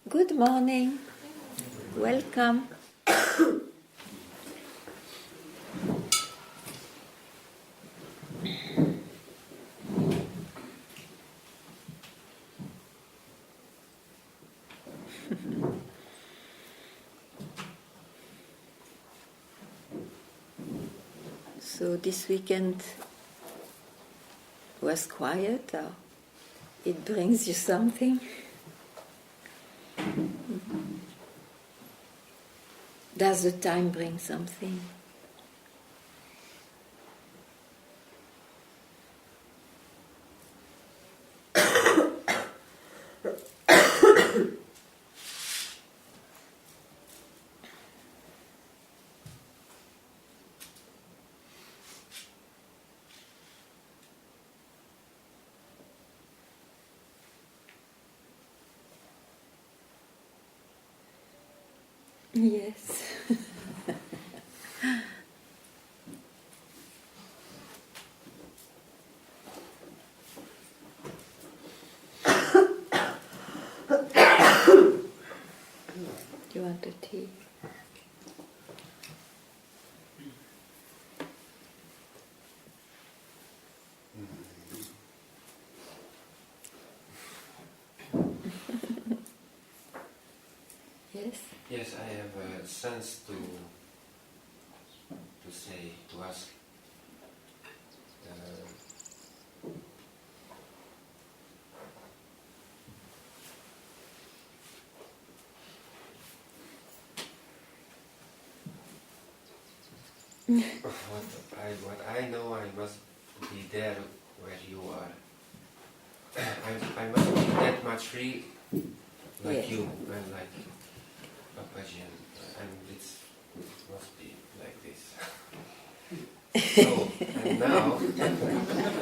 Good morning. Welcome. So this weekend was quiet, or it brings you something? Does the time bring something? Yes. Do you want a tea? Yes? Yes, I have a sense to say, to ask. What I know, I must be there where you are. I must be that much free, like Yes. you and like Papaji, and it must be like this. So, and now,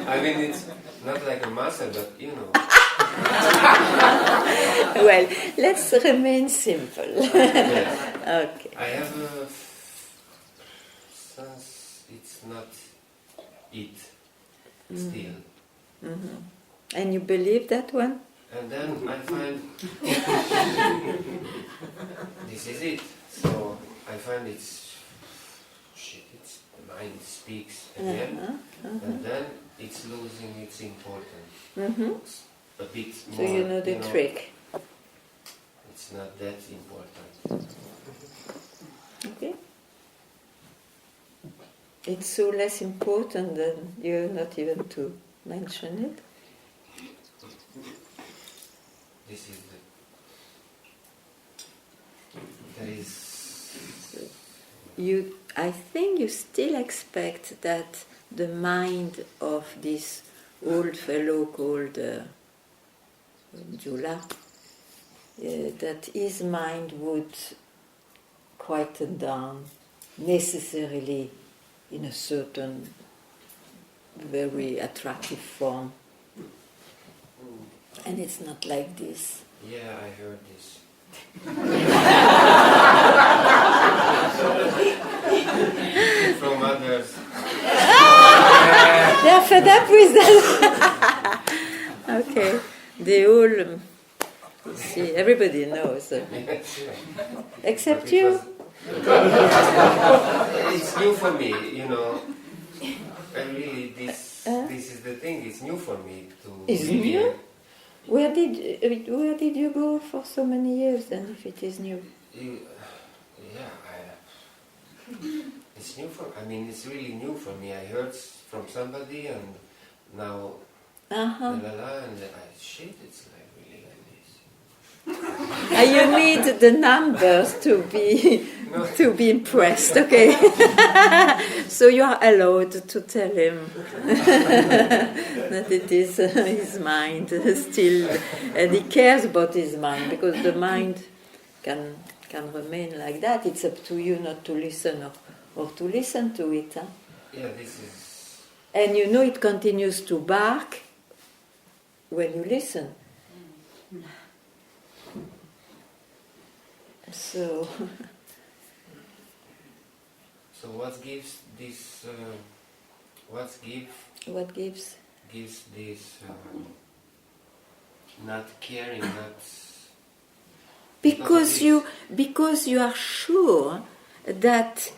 I mean, it's not like a muscle, but you know. Well, let's remain simple. Yes. Okay. I have a sense it's not it still. Mm-hmm. And you believe that one? And then I find this is it. So I find it's the mind speaks again, and then it's losing its importance. Mm-hmm. It's a bit more. So you know the trick. It's not that important. Okay. It's so less important that you're not even to mention it. This is there is. I think you still expect that the mind of this old fellow called Jula, that his mind would quieten down necessarily in a certain very attractive form. And it's not like this. Yeah, I heard this. From others. They are fed up with that. Okay. They all, see, everybody knows. Except you. It's new for me, you know. And really, this is the thing. It's new for me to. Is it new? Where did you go for so many years then, if it is new? It's new for. I mean, it's really new for me. I heard from somebody, and now, and shit, it's like really like this. You need the numbers to be impressed, okay? So you are allowed to tell him that it is his mind still, and he cares about his mind, because the mind can remain like that. It's up to you not to listen or to listen to it. Huh? Yeah, this is. And you know it continues to bark when you listen. So what gives this? What gives this? Not caring, not Because you are sure that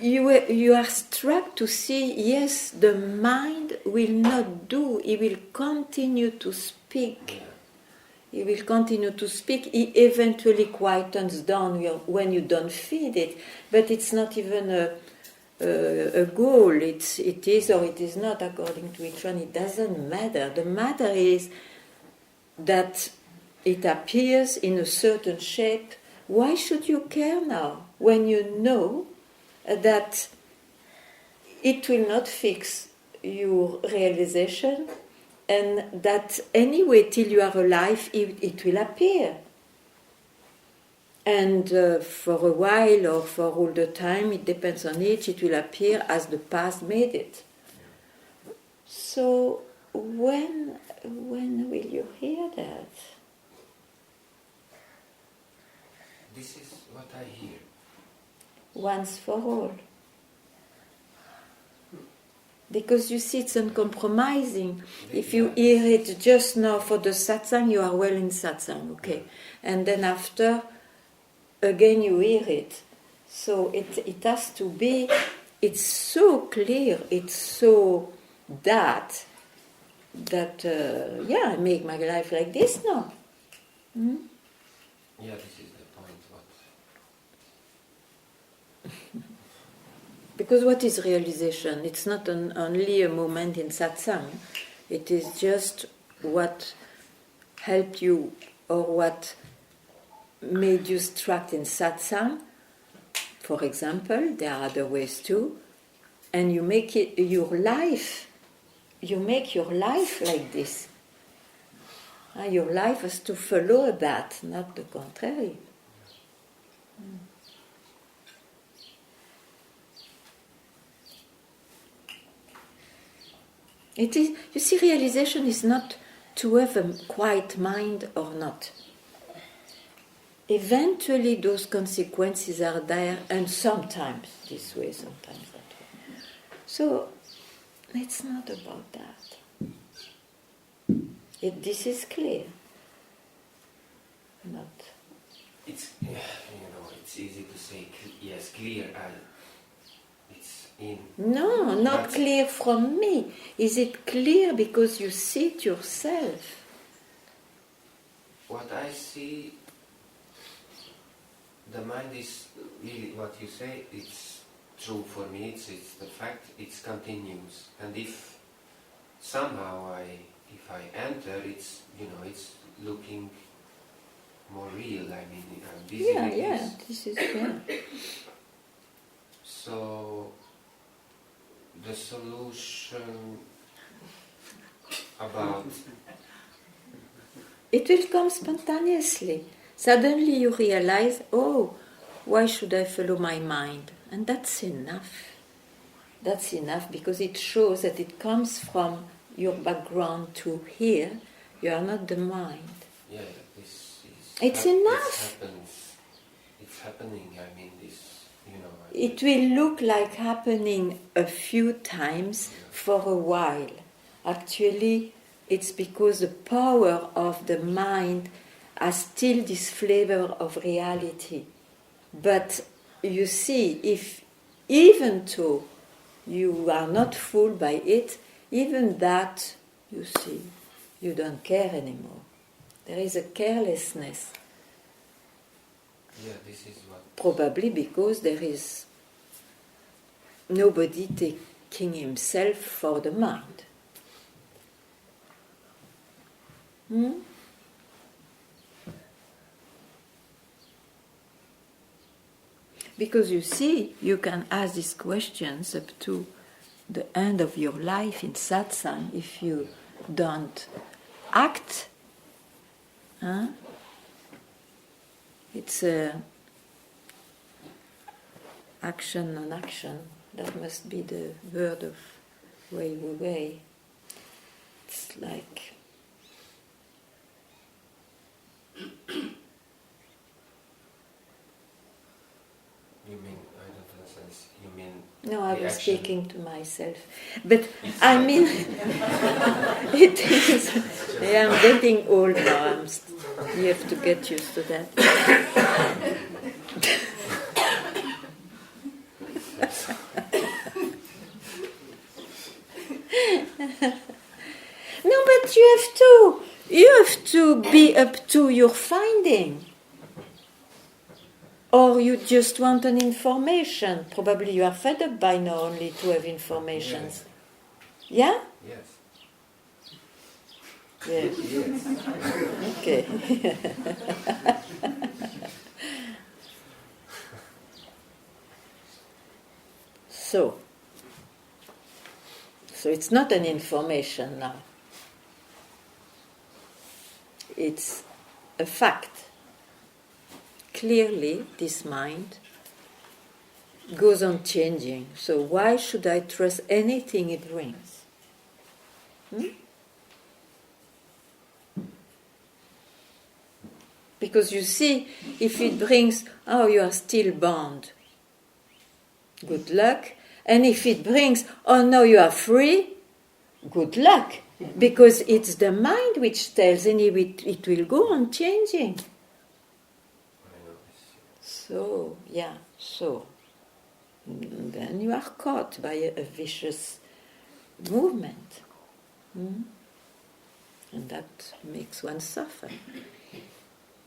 you are struck to see, yes, the mind will not do, it will continue to speak. He will continue to speak. He eventually quietens down when you don't feed it, but it's not even a goal. It is or it is not according to each one. It doesn't matter. The matter is that it appears in a certain shape. Why should you care now when you know that it will not fix your realization, and that anyway till you are alive it will appear, and for a while or for all the time, it depends on it will appear as the past made it. So when will you hear that? This is what I hear. Once for all. Because you see, it's uncompromising. If you hear it just now for the satsang, you are well in satsang, okay? And then after, again you hear it. So it has to be, it's so clear, it's so that I make my life like this now. Hmm? Yeah, this is the point. Because what is realization? It's not only a moment in satsang. It is just what helped you or what made you struck in satsang. For example, there are other ways too. And you make it your life. You make your life like this. Your life has to follow that, not the contrary. It is, you see, realization is not to have a quiet mind or not. Eventually those consequences are there, and sometimes this way, sometimes that way. So it's not about that. This is clear. Not. It's it's easy to say yes, clear. It's in. No, not clear from me. Is it clear because you see it yourself? What I see, the mind is really what you say. It's true for me. It's the fact. It's continuous, and if somehow if I enter, it's it's looking more real. I mean, I'm busy with this is So the solution about it will come spontaneously. Suddenly you realize, oh, why should I follow my mind? And that's enough. That's enough, because it shows that it comes from your background to here. You are not the mind. Yeah, this is. It's enough. It's happening. I mean, this. It will look like happening a few times for a while. Actually, it's because the power of the mind has still this flavor of reality. But you see, if even though you are not fooled by it, even that, you see, you don't care anymore. There is a carelessness. Yeah, this is what. Probably because there is nobody taking himself for the mind. Because you see, you can ask these questions up to the end of your life in satsang if you don't act. It's action, non-action. That must be the word of Wei Wu Wei. It's like You mean, I don't understand. You mean. No, I was action. speaking to myself. But I mean, it is. Yeah, I'm getting old now. You have to get used to that. No, but you have to be up to your finding. Or you just want an information. Probably you are fed up by now only to have informations. Yeah? Yes. Yes. Yes. Okay. So it's not an information now. It's a fact. Clearly, this mind goes on changing. So why should I trust anything it brings? Because you see, if it brings, oh, you are still bound, good luck. And if it brings, oh no, you are free, good luck. Because it's the mind which tells, and it will go on changing. So, then you are caught by a vicious movement. And that makes one suffer.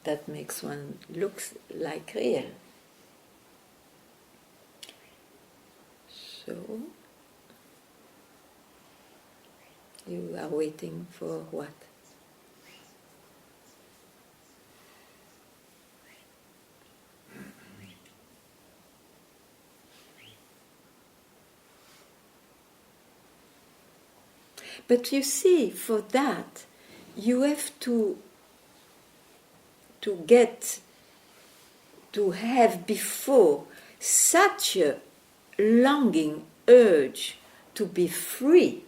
That makes one look like real. So, you are waiting for what? But you see, for that, you have to have before such a longing urge to be free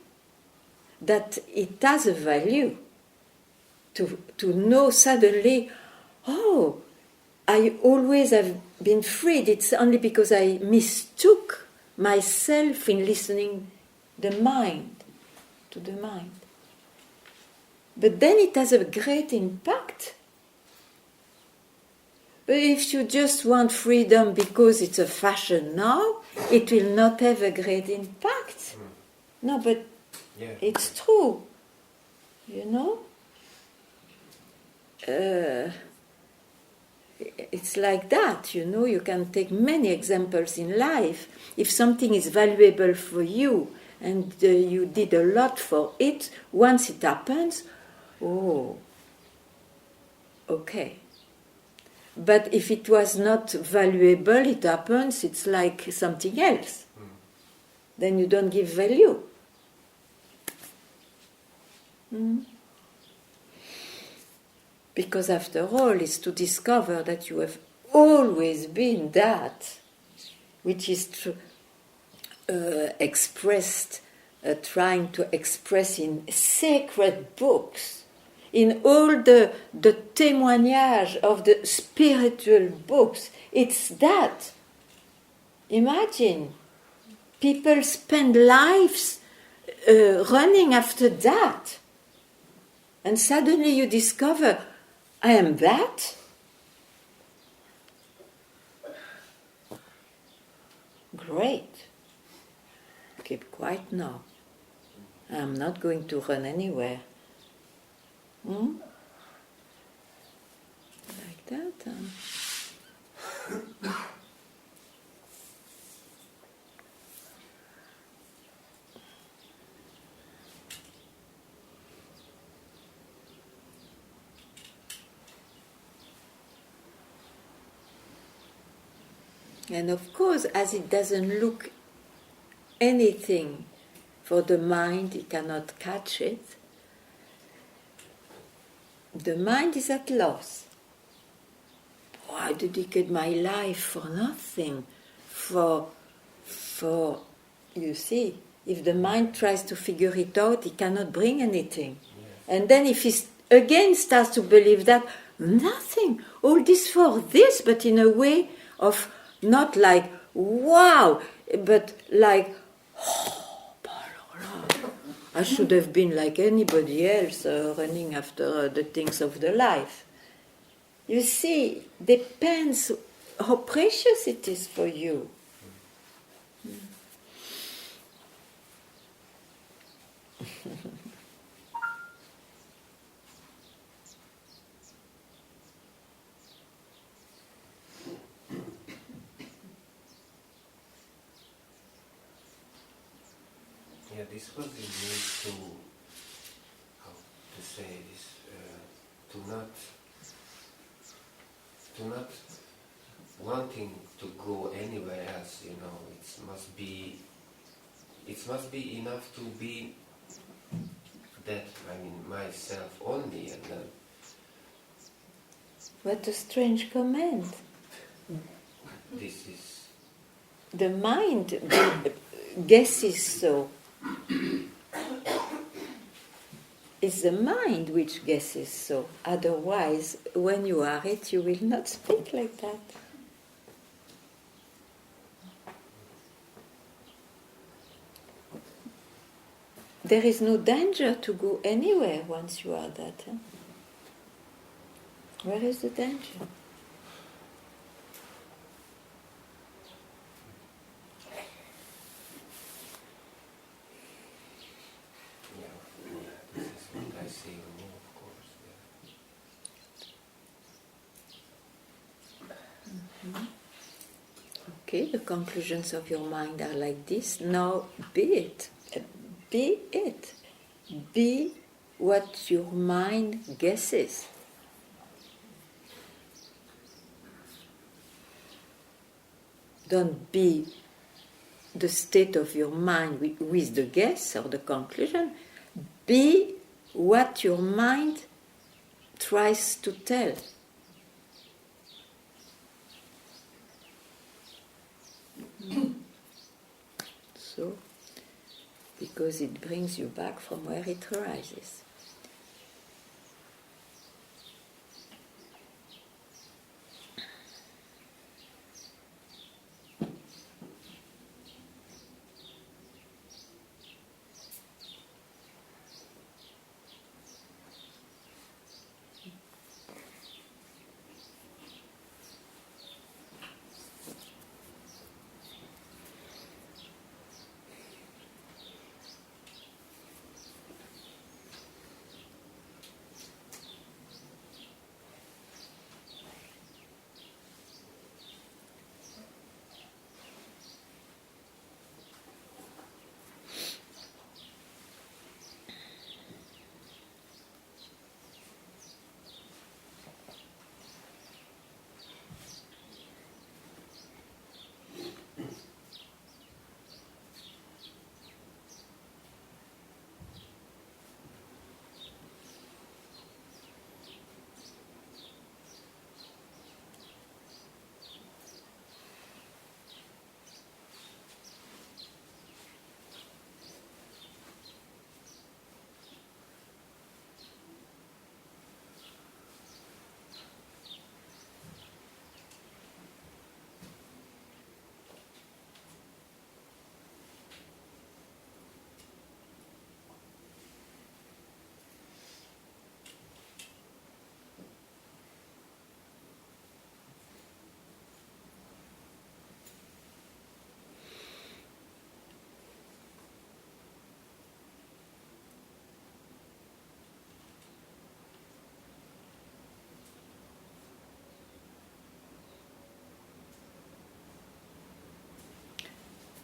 that it has a value to know suddenly, oh, I always have been freed. It's only because I mistook myself in listening to the mind. But then it has a great impact. But if you just want freedom because it's a fashion now, it will not have a great impact. No, but it's true. You know? It's like that, you know. You can take many examples in life. If something is valuable for you and you did a lot for it, once it happens, oh, okay. But if it was not valuable, it happens, it's like something else. Then you don't give value. Because after all, it's to discover that you have always been that, which is expressed, trying to express in sacred books, in all the témoignages of the spiritual books. It's that. Imagine, people spend lives running after that. And suddenly you discover, I am that? Great. Keep quiet now. I'm not going to run anywhere. Like that. And of course, as it doesn't look anything for the mind, it cannot catch it. The mind is at loss. Oh, I dedicate my life for nothing. For you see, if the mind tries to figure it out, it cannot bring anything. Yeah. And then if he again starts to believe that nothing, all this for this, but in a way of not like, wow, but like, oh, I should have been like anybody else, running after the things of the life. you see, depends how precious it is for you. Yeah, this was the need to, how to say this, to not wanting to go anywhere else, you know. It must be enough to be that, I mean, myself only, and then... What a strange comment. This is... The mind guesses so. It's the mind which guesses so. Otherwise, when you are it, you will not speak like that. There is no danger to go anywhere once you are that. Huh? Where is the danger? This is what I see in you, of course. Yeah. Okay, the conclusions of your mind are like this. Now be it. Be it. Be what your mind guesses. Don't be the state of your mind with the guess or the conclusion. Be what your mind tries to tell. So, because it brings you back from where it arises.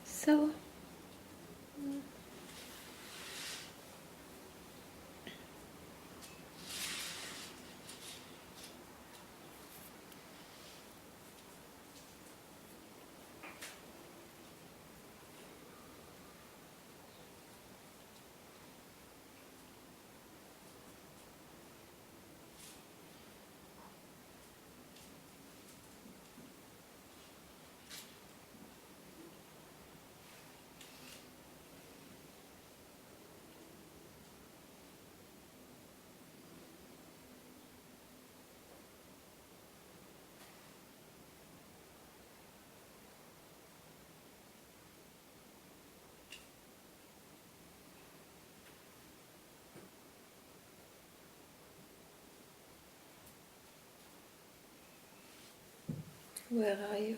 So, Where are you?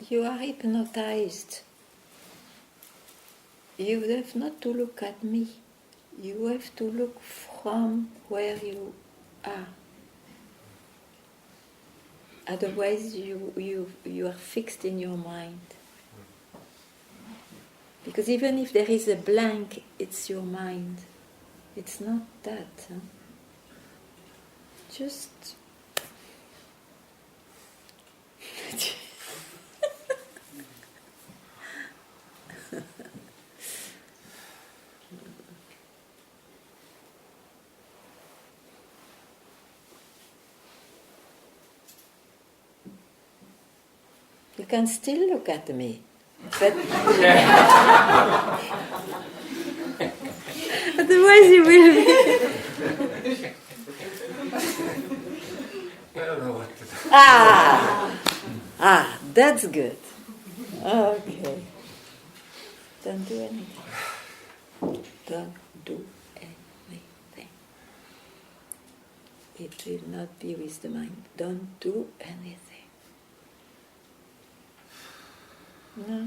You are hypnotized. You have not to look at me. You have to look from where you are. Otherwise, you are fixed in your mind. Because even if there is a blank, it's your mind. It's not that. Huh? Just... You can still look at me, but otherwise you will be... I don't know what to do. That's good. Okay. Don't do anything. Don't do anything. It will not be with the mind. Don't do anything. No.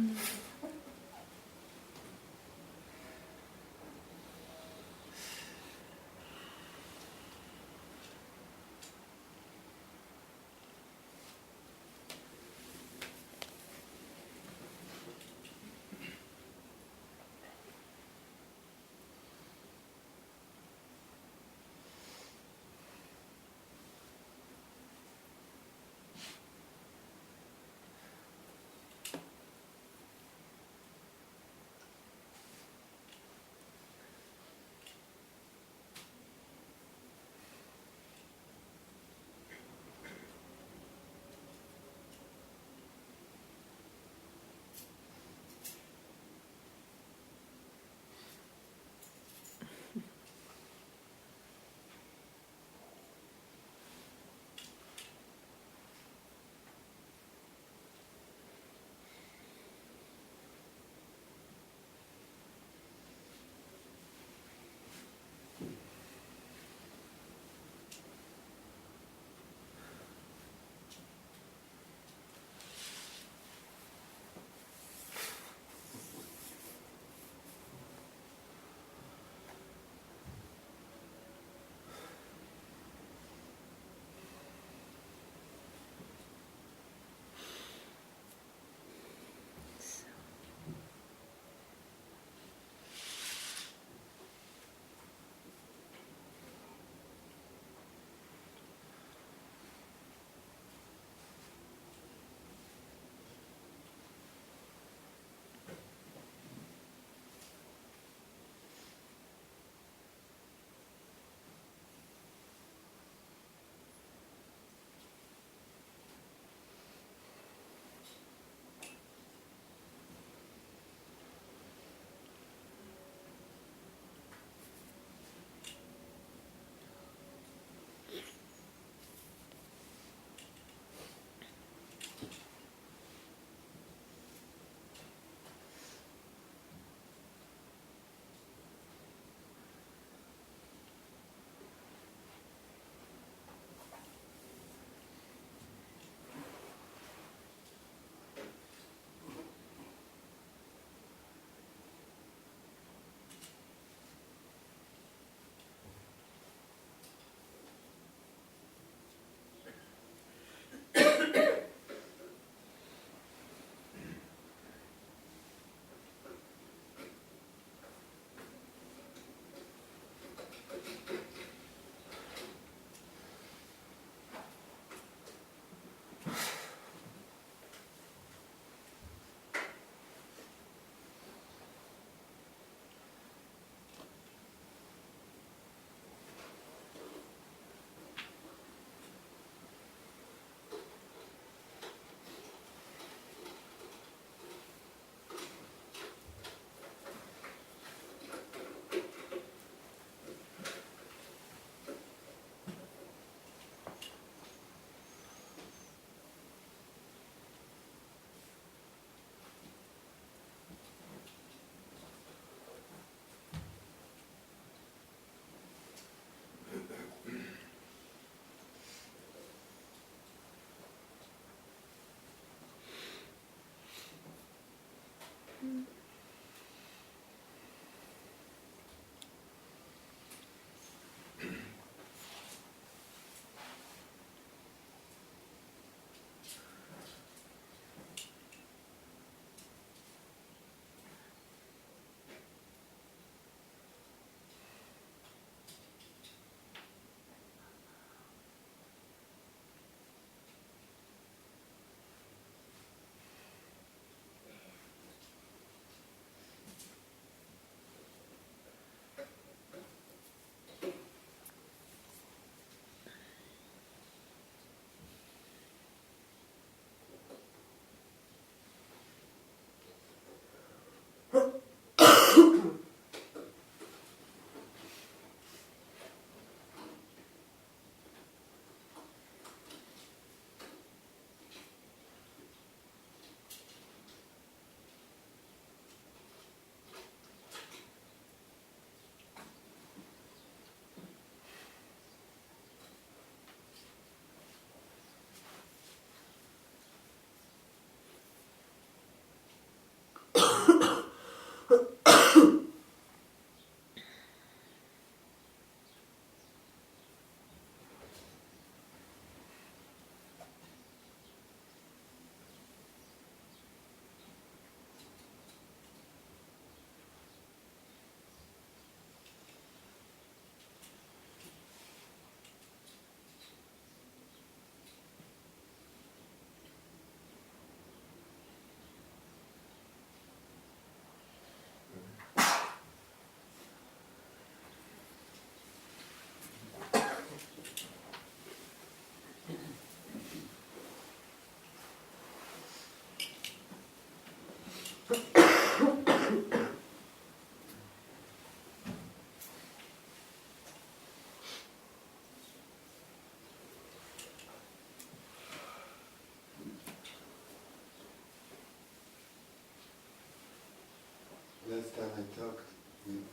time I talked with,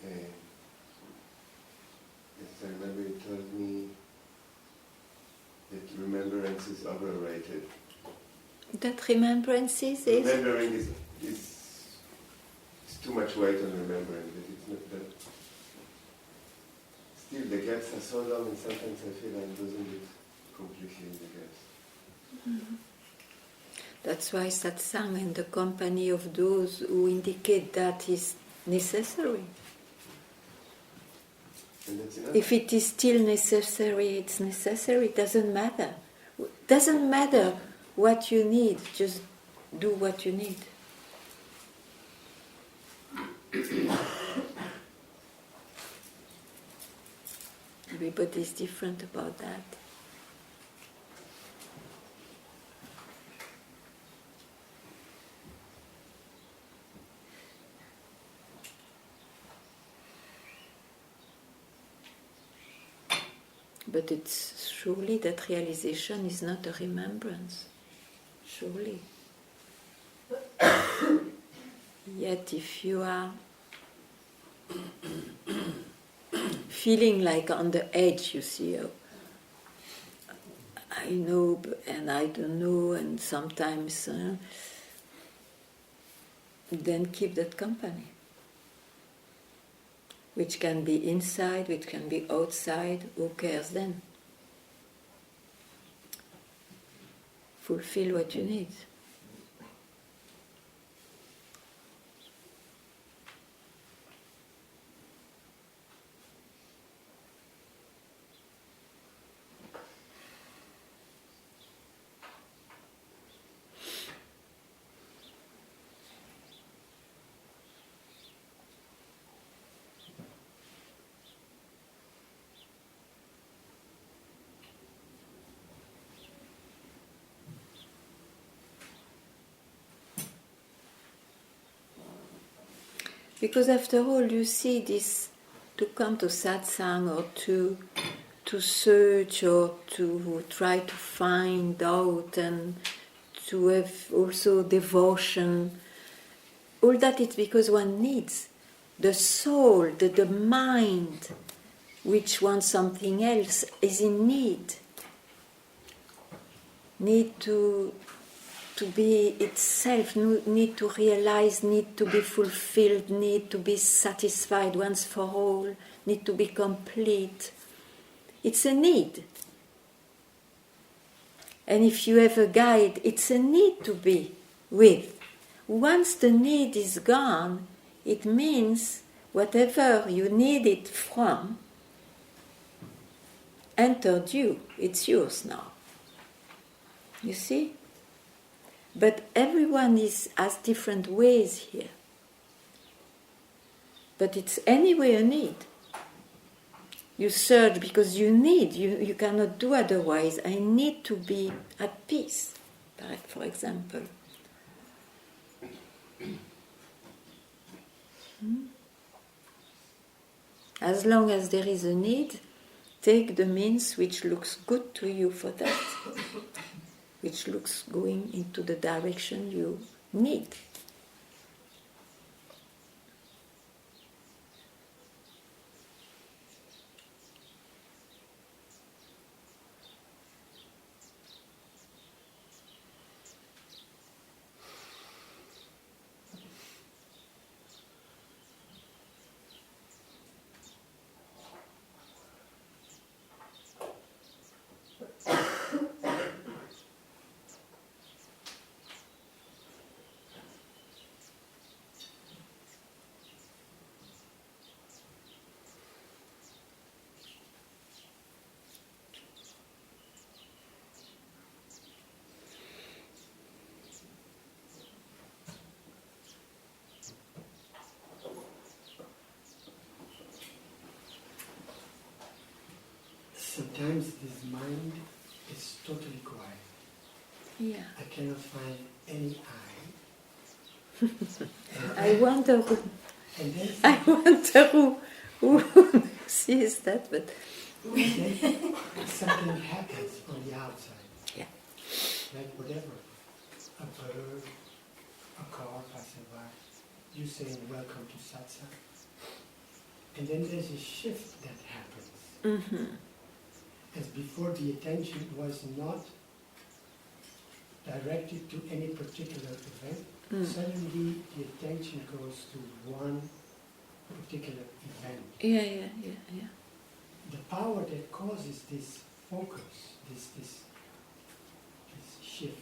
yes, I remember he told me that remembrance is overrated. That remembrance is? Remembering is too much weight on remembering, that it's not that. Still, the gaps are so long, and sometimes I feel I'm losing it completely in the gaps. Mm-hmm. That's why satsang and the company of those who indicate that is necessary. If it is still necessary, it's necessary. It doesn't matter. Doesn't matter what you need. Just do what you need. Everybody is different about that. But it's surely that realization is not a remembrance. Surely. Yet if you are feeling like on the edge, you see, I know and I don't know, and sometimes then keep that company. Which can be inside, which can be outside, who cares then? Fulfill what you need. Because after all, you see this, to come to satsang or to search or to try to find out and to have also devotion, all that is because one needs the soul, the mind, which wants something else, is in need to be itself, need to realize, need to be fulfilled, need to be satisfied once for all, need to be complete. It's a need. And if you have a guide, it's a need to be with. Once the need is gone, it means whatever you need it from entered you. It's yours now. You see? But everyone has different ways here. But it's anyway a need. You search because you need, you cannot do otherwise. I need to be at peace, for example. As long as there is a need, take the means which looks good to you for that. Which looks going into the direction you need. Sometimes this mind is totally quiet. Yeah. I cannot find any eye. I wonder who sees that, but then something happens on the outside. Yeah. Like whatever. A bird, a car passing by. you saying welcome to satsang. And then there's a shift that happens. As before, the attention was not directed to any particular event. Suddenly the attention goes to one particular event. Yeah. The power that causes this focus, this shift,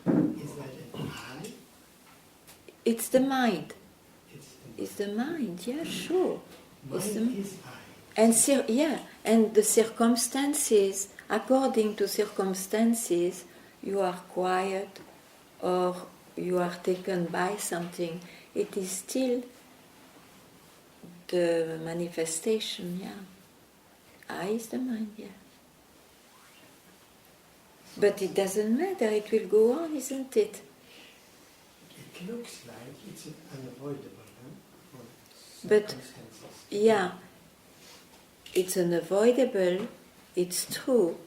is that an eye? It's the mind. It's the mind, yeah, sure. mind is eye. And the circumstances, according to circumstances, you are quiet or you are taken by something. It is still the manifestation, yeah. I is the mind, yeah. But it doesn't matter, it will go on, isn't it? It looks like it's unavoidable, huh? But, yeah, it's unavoidable, it's true,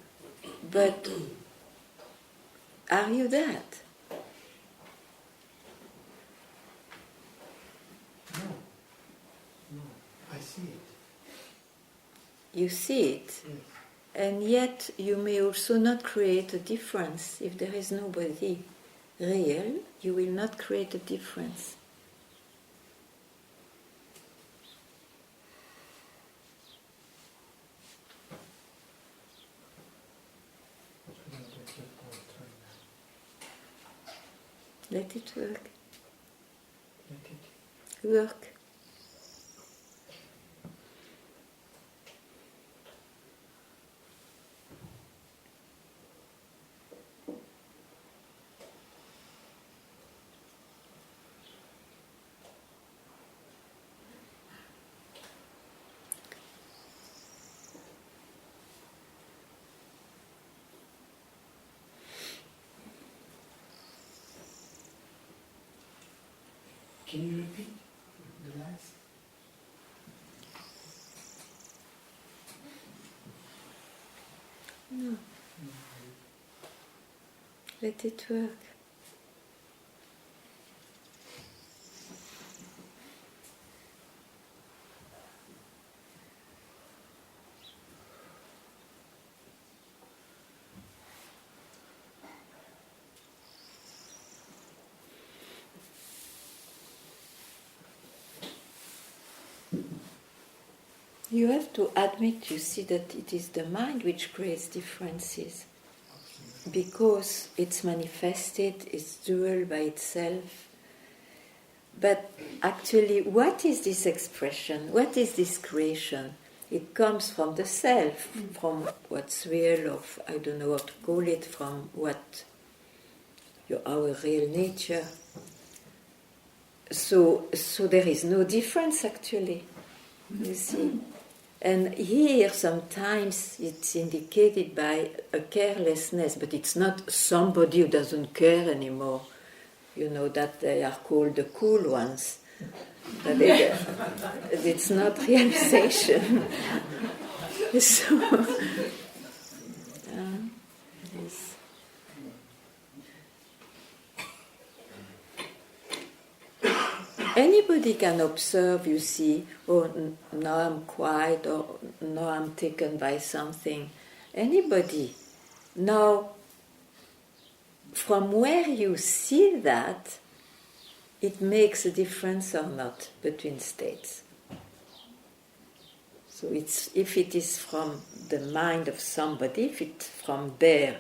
but are you that? No, I see it. You see it, Yes. and yet you may also not create a difference. If there is nobody real, you will not create a difference. Let it work. Let it Work. Can you repeat the last? No. Let it work. You have to admit, you see, that it is the mind which creates differences. Because it's manifested, it's dual by itself. But actually, what is this expression? What is this creation? It comes from the self, from what's real, or I don't know what to call it, from what our real nature. So there is no difference actually, you see. And here sometimes it's indicated by a carelessness, but it's not somebody who doesn't care anymore. You know that they are called the cool ones. But it's not realization. So, yes. Anybody can observe, you see, now I'm quiet, or now I'm taken by something. Anybody. Now, from where you see that, it makes a difference or not between states. So if it is from the mind of somebody, if it's from there,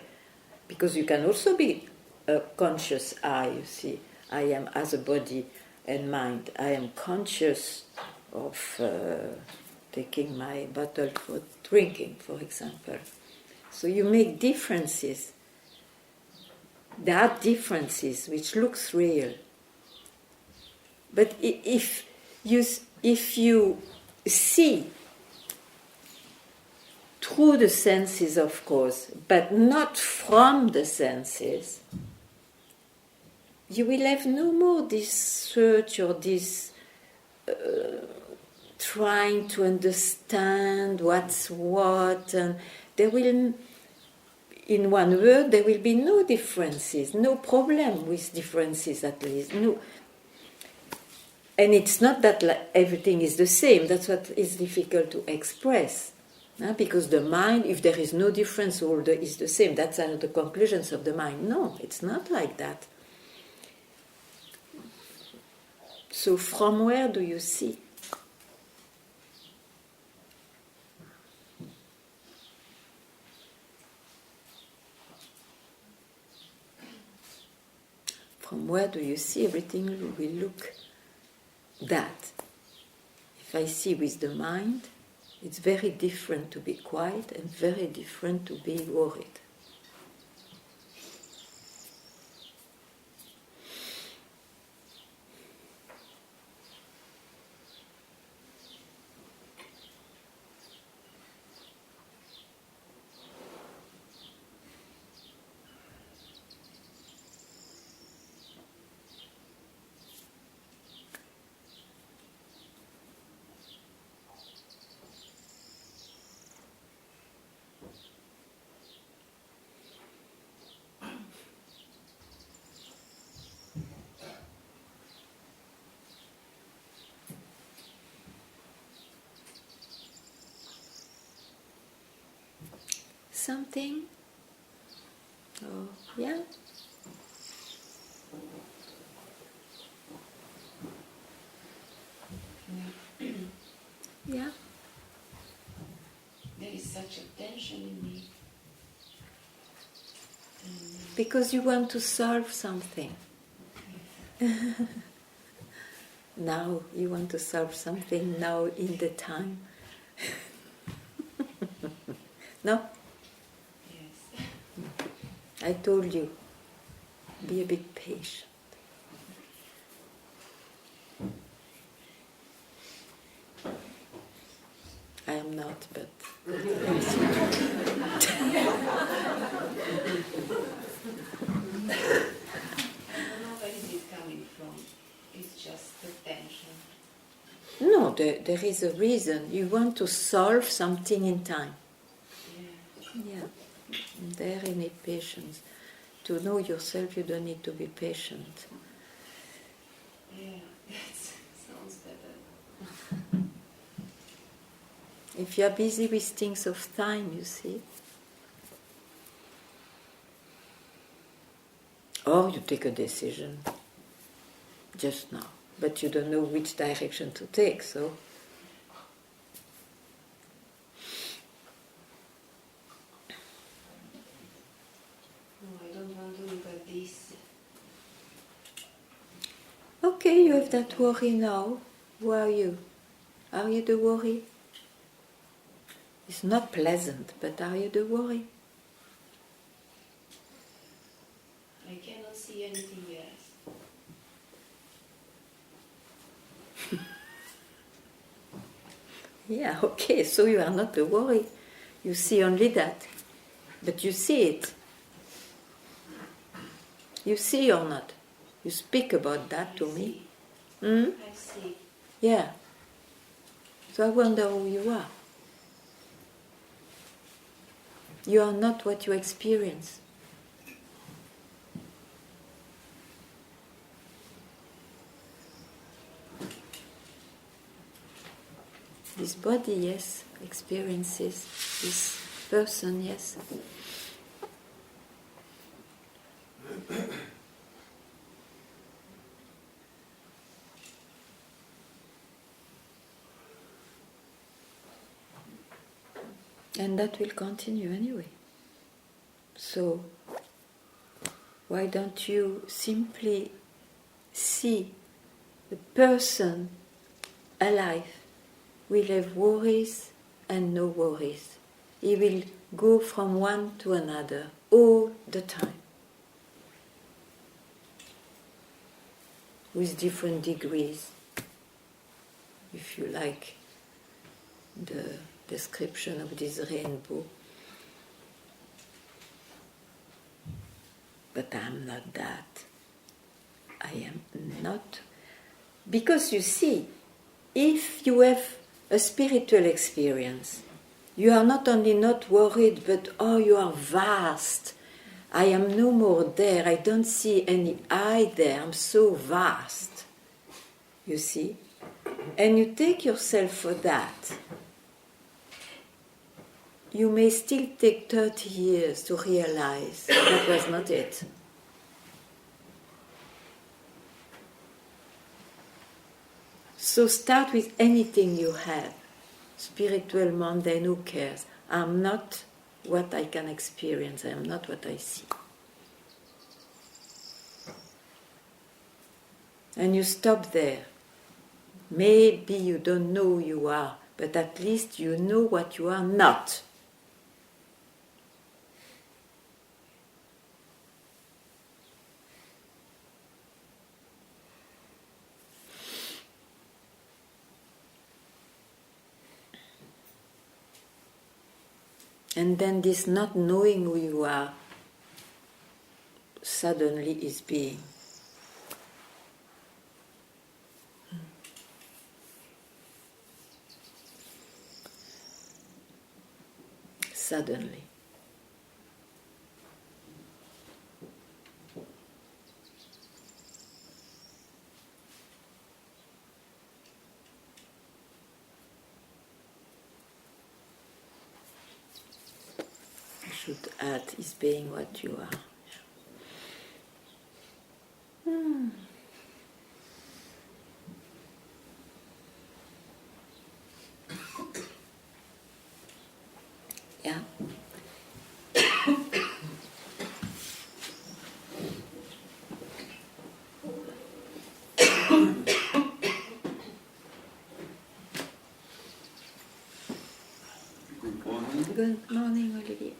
because you can also be a conscious I, you see, I am as a body and mind. I am conscious of taking my bottle for drinking, for example. So you make differences. There are differences which looks real. But if you see through the senses, of course, but not from the senses, you will have no more this search or this trying to understand what's what, and there will, in one word, there will be no differences, no problem with differences at least. No, And it's not that everything is the same. That's what is difficult to express. Because the mind, if there is no difference, all is the same. That's the conclusions of the mind. No, it's not like that. So from where do you see? From where do you see? Everything will look that. If I see with the mind, it's very different to be quiet and very different to be worried. Something? Oh, yeah? Yeah? There is such a tension in me. Because you want to solve something. Now, you want to solve something now in the time. No? Yes. I told you, be a bit patient. I am not, but I don't know where it is coming from. It's just the tension. no, there is a reason. You want to solve something in time. Yeah, there you need patience. To know yourself, you don't need to be patient. Yeah, that sounds better. If you are busy with things of time, you see, or you take a decision just now, but you don't know which direction to take, so No, I don't want to look at this. okay, you have that worry now. Who are you? Are you the worry? It's not pleasant, but are you the worry? I cannot see anything else. Yeah, okay, so you are not the worry. You see only that. But you see it. You see or not? You speak about that to me. Hmm? I see. Yeah. So I wonder who you are. You are not what you experience. This body, yes, experiences. This person, yes. And that will continue anyway. So, why don't you simply see the person alive will have worries and no worries. He will go from one to another all the time, with different degrees, if you like the description of this rainbow. But I'm not that. I am not. Because you see, if you have a spiritual experience, you are not only not worried, but oh, you are vast. I am no more there. I don't see any I there. I'm so vast. you see, and you take yourself for that, you may still take 30 years to realize that was not it. So start with anything you have. Spiritual, mundane, who cares? I'm not what I can experience, I am not what I see. And you stop there. Maybe you don't know who you are, but at least you know what you are not. And then this not knowing who you are suddenly is being. Suddenly. I should add is being what you are. Yeah. Good morning. Good morning, Olivier.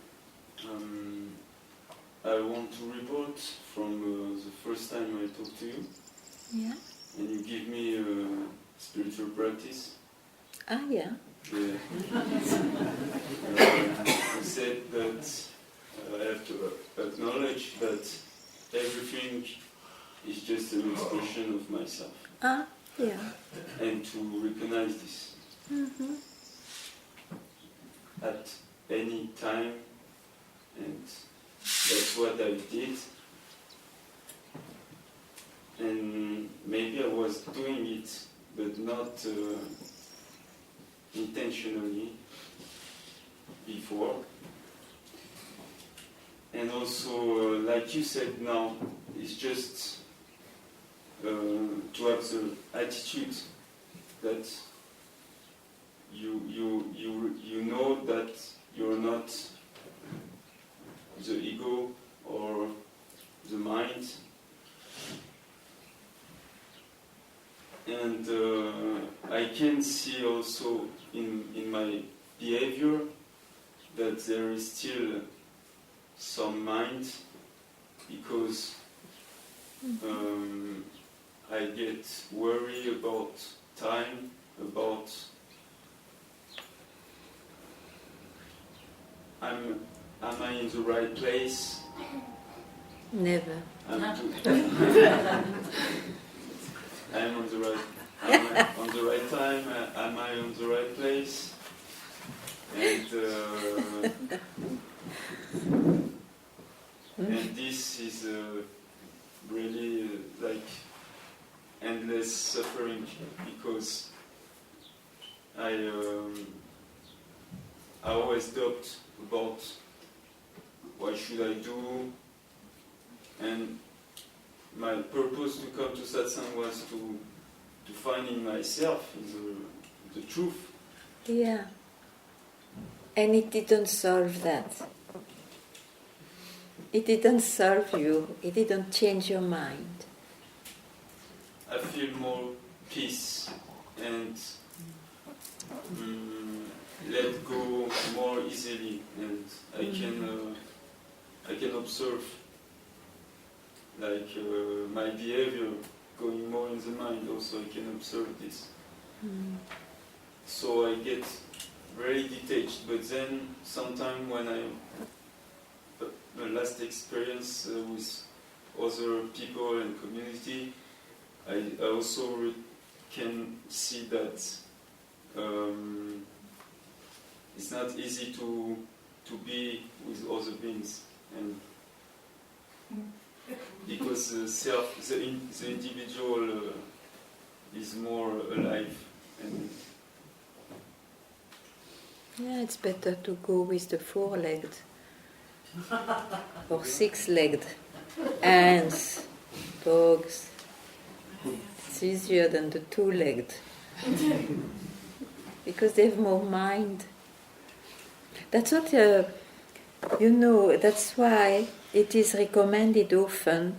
I want to report from the first time I talked to you, Yeah. and you give me spiritual practice. Ah, yeah. Yeah. You said that I have to acknowledge that everything is just an expression of myself, Ah, yeah. and to recognize this Mm-hmm. at any time, and that's what I did. And maybe I was doing it, but not intentionally before. And also, like you said now, it's just to have the attitude that you know that you're not the ego or the mind, and I can see also in my behavior that there is still some mind, because I get worried about time, about am I in the right place? Never. I'm on the right. Am I on the right time? Am I on the right place? And this is really like endless suffering, because I always doubt about what should I do, and my purpose to come to satsang was to find in myself the truth. Yeah. And it didn't solve that. It didn't solve you. It didn't change your mind. I feel more peace and let go more easily, and I can observe like my behavior going more in the mind. Also, I can observe this. So I get very detached. But then, sometime when my last experience with other people and community, I also can see that it's not easy to be with other beings, and because the individual is more alive. And Yeah, it's better to go with the 4-legged or 6-legged ants, dogs. It's easier than the 2-legged because they have more mind. That's what, that's why it is recommended often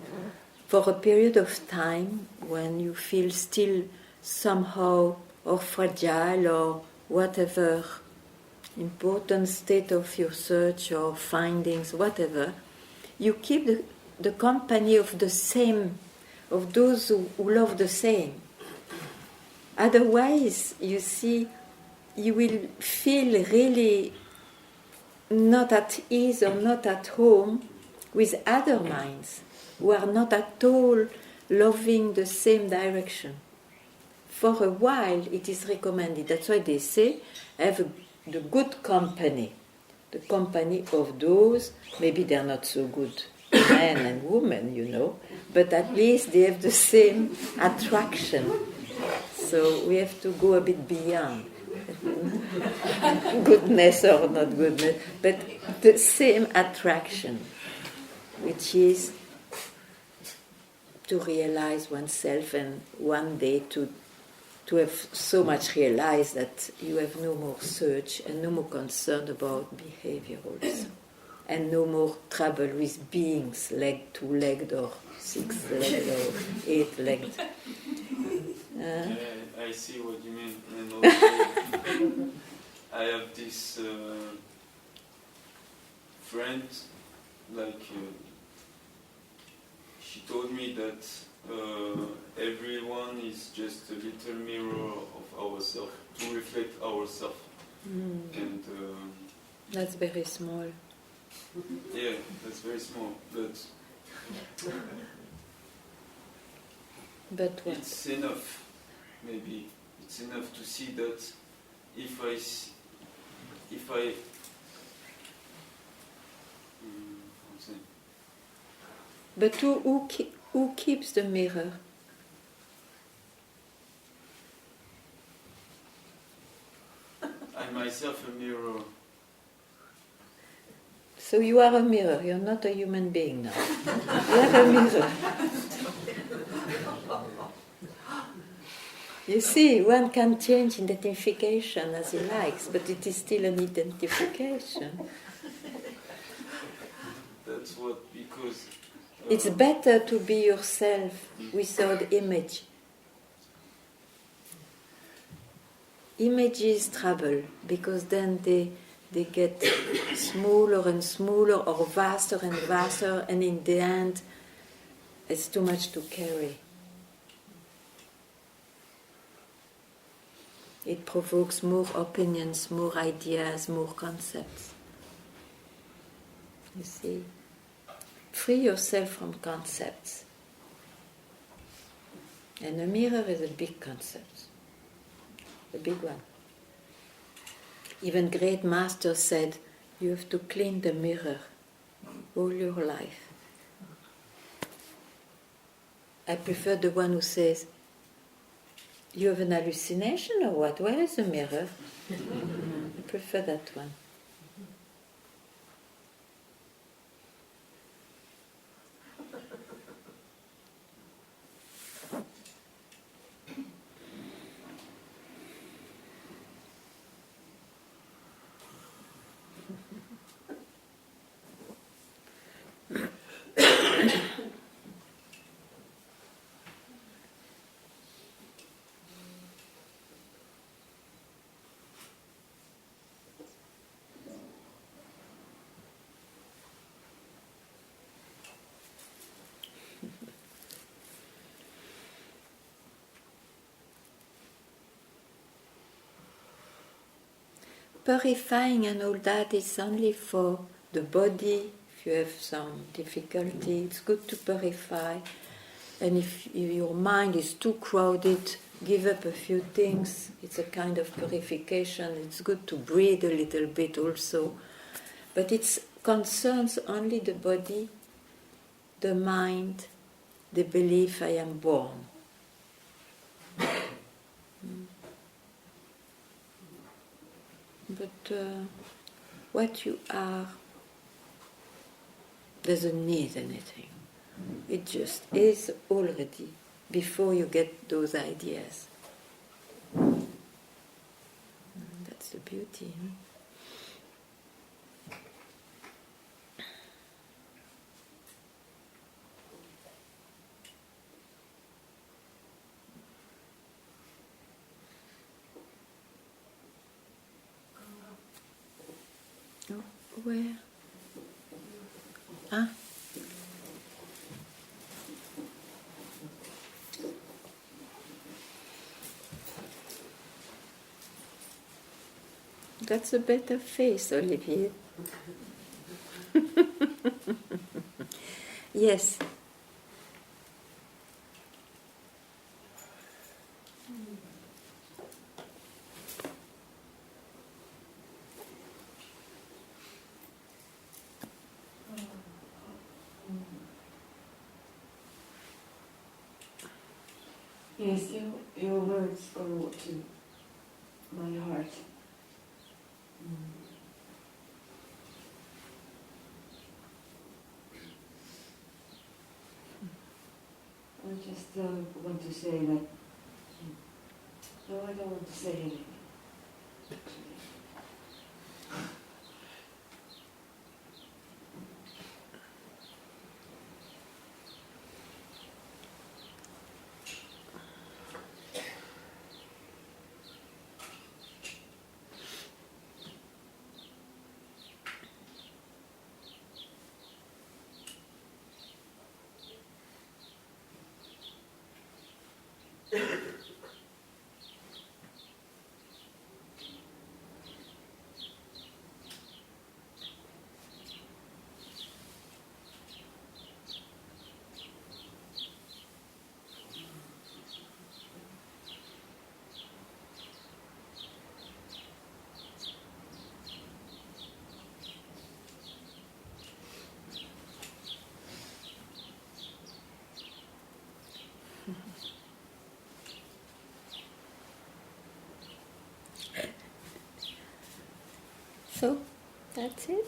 for a period of time when you feel still somehow or fragile or whatever important state of your search or findings, whatever, you keep the company of the same, of those who love the same. Otherwise, you see, you will feel really not at ease or not at home with other minds who are not at all loving the same direction. For a while, it is recommended. That's why they say, have the good company, the company of those, maybe they're not so good men and women, but at least they have the same attraction. So we have to go a bit beyond goodness or not goodness, but the same attraction, which is to realize oneself and one day to have so much realized that you have no more search and no more concern about behavior also. And no more trouble with beings, 2-legged or 6-legged or 8-legged. I see what you mean. And also, I have this friend, she told me that everyone is just a little mirror of ourselves, to reflect ourselves. And that's very small. Yeah, that's very small, but what? It's enough. Maybe it's enough to see that if I But who keeps the mirror? I'm myself a mirror. So you are a mirror, you're not a human being now. You are a mirror. You see, one can change identification as he likes, but it is still an identification. That's what, because... It's better to be yourself without image. Image is trouble, because then they get smaller and smaller or vaster and vaster, and in the end it's too much to carry. It provokes more opinions, more ideas, more concepts. You see? Free yourself from concepts. And a mirror is a big concept. A big one. Even great masters said, you have to clean the mirror all your life. I prefer the one who says, you have an hallucination or what? Where is the mirror? I prefer that one. Purifying and all that is only for the body. If you have some difficulty, it's good to purify. And if your mind is too crowded, give up a few things. It's a kind of purification. It's good to breathe a little bit also. But it concerns only the body, the mind, the belief I am born. But what you are doesn't need anything. It just is already before you get those ideas. That's the beauty. Oh, where? Ah. That's a better face, Olivier. Yes. Yes, your words go to my heart. I just want to say that, no, I don't want to say anything, actually. So, that's it.